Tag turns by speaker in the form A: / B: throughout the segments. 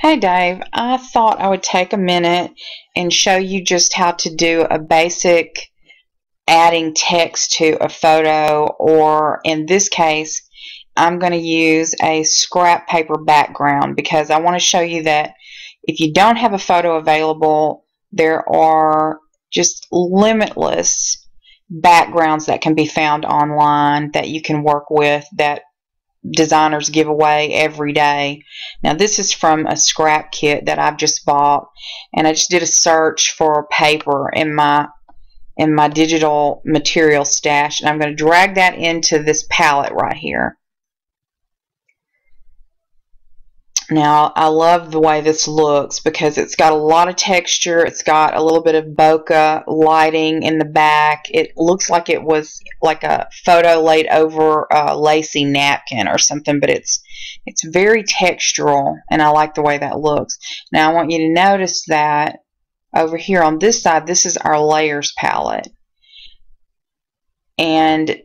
A: Hey Dave, I thought I would take a minute and show you just how to do a basic adding text to a photo, or in this case, I'm going to use a scrap paper background because I want to show you that if you don't have a photo available, there are just limitless backgrounds that can be found online that you can work with that designers give away every day. Now this is from a scrap kit that I've just bought, and I just did a search for paper in my digital material stash, and I'm going to drag that into this palette right here. Now I love the way this looks because it's got a lot of texture. It's got a little bit of bokeh lighting in the back. It looks like it was like a photo laid over a lacy napkin or something, but it's very textural, and I like the way that looks. Now I want you to notice that over here on this side, this is our layers palette, and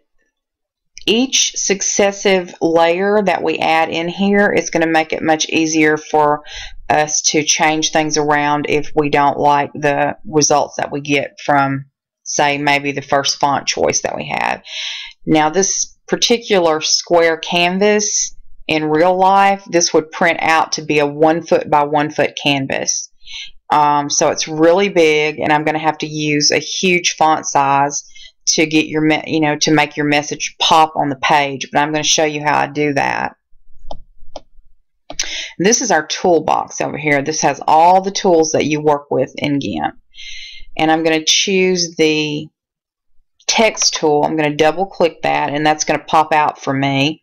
A: each successive layer that we add in here is going to make it much easier for us to change things around if we don't like the results that we get from, say, maybe the first font choice that we have. Now this particular square canvas, in real life, this would print out to be a 1 foot by 1 foot canvas. So it's really big, and I'm going to have to use a huge font size to get your, to make your message pop on the page. But I'm going to show you how I do that. This is our toolbox over here. This has all the tools that you work with in GIMP. And I'm going to choose the text tool. I'm going to double click that, and that's going to pop out for me.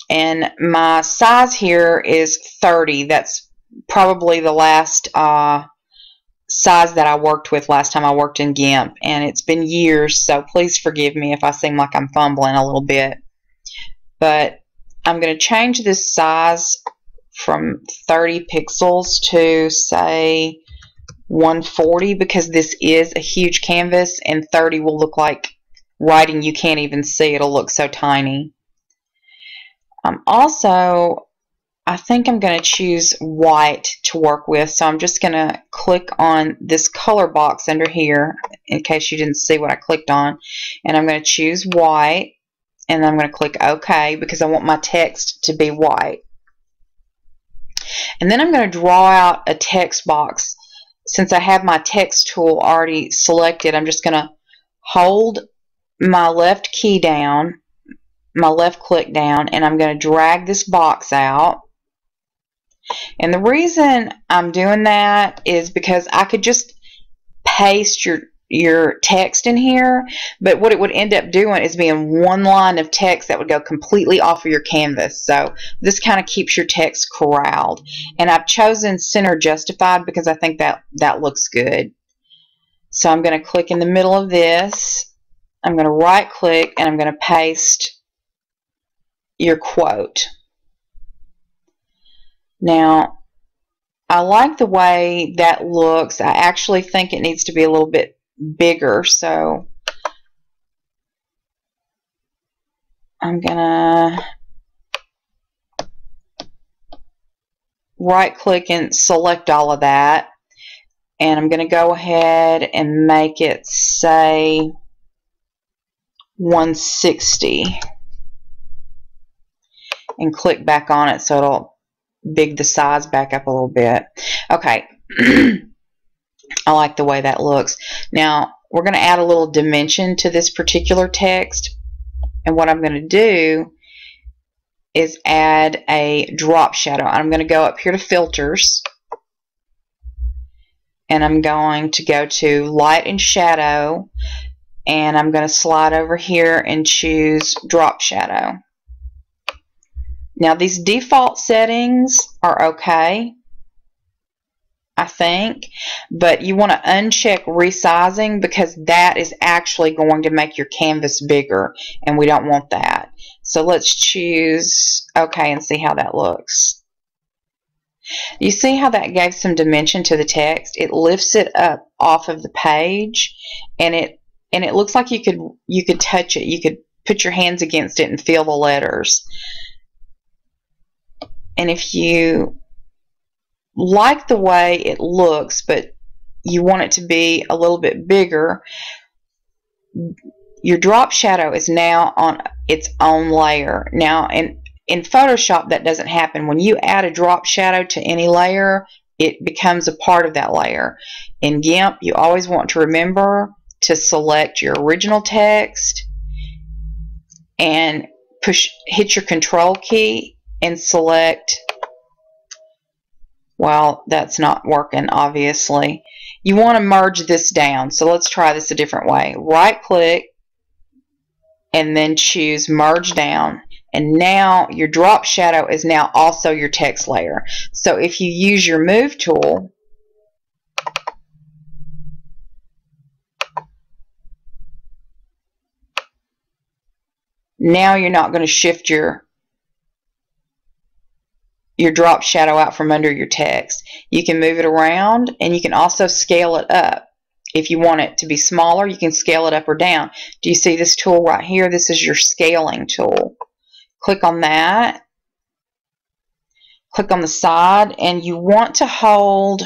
A: And my size here is 30. That's probably the last size that I worked with last time I worked in GIMP, and it's been years, so please forgive me if I seem like I'm fumbling a little bit. But I'm going to change this size from 30 pixels to, say, 140, because this is a huge canvas, and 30 will look like writing you can't even see. It'll look so tiny. Also, I think I'm going to choose white to work with, so I'm just going to click on this color box under here in case you didn't see what I clicked on, and I'm going to choose white, and I'm going to click OK because I want my text to be white. And then I'm going to draw out a text box. Since I have my text tool already selected, I'm just going to hold my left key down, my left click down, and I'm going to drag this box out. And the reason I'm doing that is because I could just paste your text in here, but what it would end up doing is being one line of text that would go completely off of your canvas. So this kind of keeps your text corralled. And I've chosen center justified because I think that looks good. So I'm going to click in the middle of this. I'm going to right click, and I'm going to paste your quote. Now, I like the way that looks. I actually think it needs to be a little bit bigger, so I'm gonna right click and select all of that, and I'm gonna go ahead and make it, say, 160, and click back on it so it'll big the size back up a little bit. Okay. I like the way that looks. Now we're going to add a little dimension to this particular text, and what I'm going to do is add a drop shadow. I'm going to go up here to filters, and I'm going to go to light and shadow, and I'm going to slide over here and choose drop shadow. Now these default settings are okay, I think, but you want to uncheck resizing because that is actually going to make your canvas bigger, and we don't want that. So let's choose OK and see how that looks. You see how that gave some dimension to the text? It lifts it up off of the page, and it looks like you could touch it. You could put your hands against it and feel the letters. And if you like the way it looks, but you want it to be a little bit bigger, your drop shadow is now on its own layer. Now, in Photoshop, that doesn't happen. When you add a drop shadow to any layer, it becomes a part of that layer. In GIMP, you always want to remember to select your original text and hit your Control key and select. Well, that's not working, obviously. You want to merge this down. So let's try this a different way. Right click and then choose merge down. And now your drop shadow is now also your text layer. So if you use your move tool, now you're not going to shift your drop shadow out from under your text. You can move it around, and you can also scale it up. If you want it to be smaller, you can scale it up or down. Do you see this tool right here? This is your scaling tool. Click on that. Click on the side, and you want to hold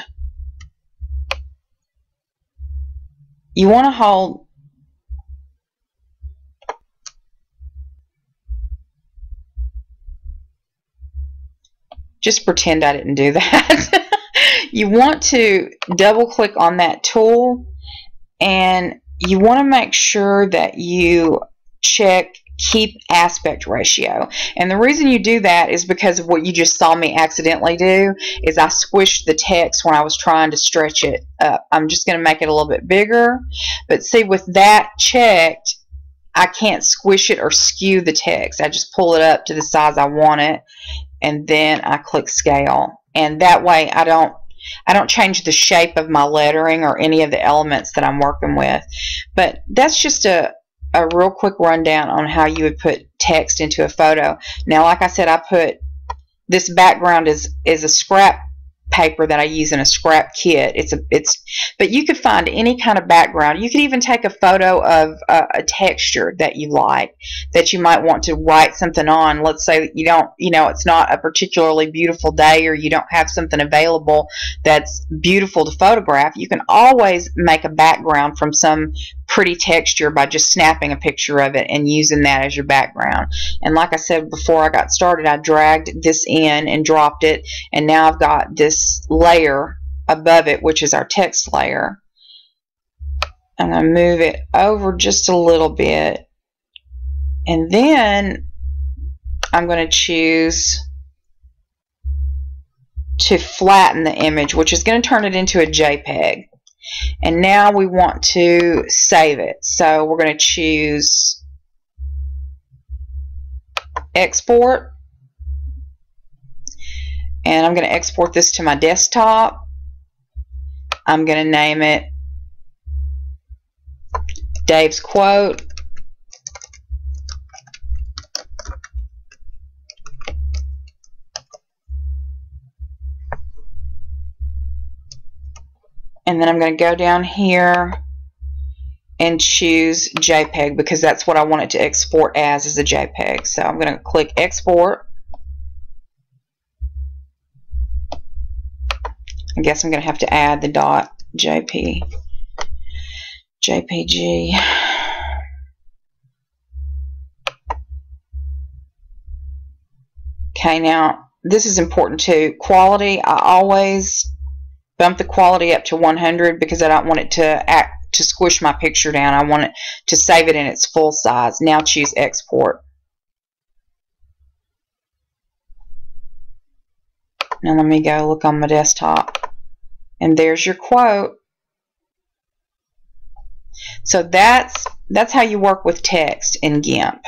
A: just pretend I didn't do that. You want to double click on that tool, and you want to make sure that you check keep aspect ratio. And the reason you do that is because of what you just saw me accidentally do, is I squished the text when I was trying to stretch it up. I'm just going to make it a little bit bigger, but see, with that checked, I can't squish it or skew the text. I just pull it up to the size I want it, and then I click scale, and that way I don't change the shape of my lettering or any of the elements that I'm working with. But that's just a real quick rundown on how you would put text into a photo. Now, like I said, I put this background is a scrap paper that I use in a scrap kit. But you could find any kind of background. You could even take a photo of a texture that you like, that you might want to write something on. Let's say that it's not a particularly beautiful day, or you don't have something available that's beautiful to photograph. You can always make a background from some pretty texture by just snapping a picture of it and using that as your background. And like I said before I got started, I dragged this in and dropped it, and now I've got this layer above it, which is our text layer. I'm going to move it over just a little bit, and then I'm going to choose to flatten the image, which is going to turn it into a JPEG. And now we want to save it, so we're going to choose export, and I'm going to export this to my desktop. I'm going to name it Dave's Quote. And then I'm going to go down here and choose JPEG, because that's what I want it to export as, is a JPEG. So I'm going to click export. I guess I'm going to have to add the .jpg. Okay, now this is important too. Quality, I always bump the quality up to 100 because I don't want it to squish my picture down. I want it to save it in its full size. Now choose export. Now let me go look on my desktop, and there's your quote. So that's how you work with text in GIMP.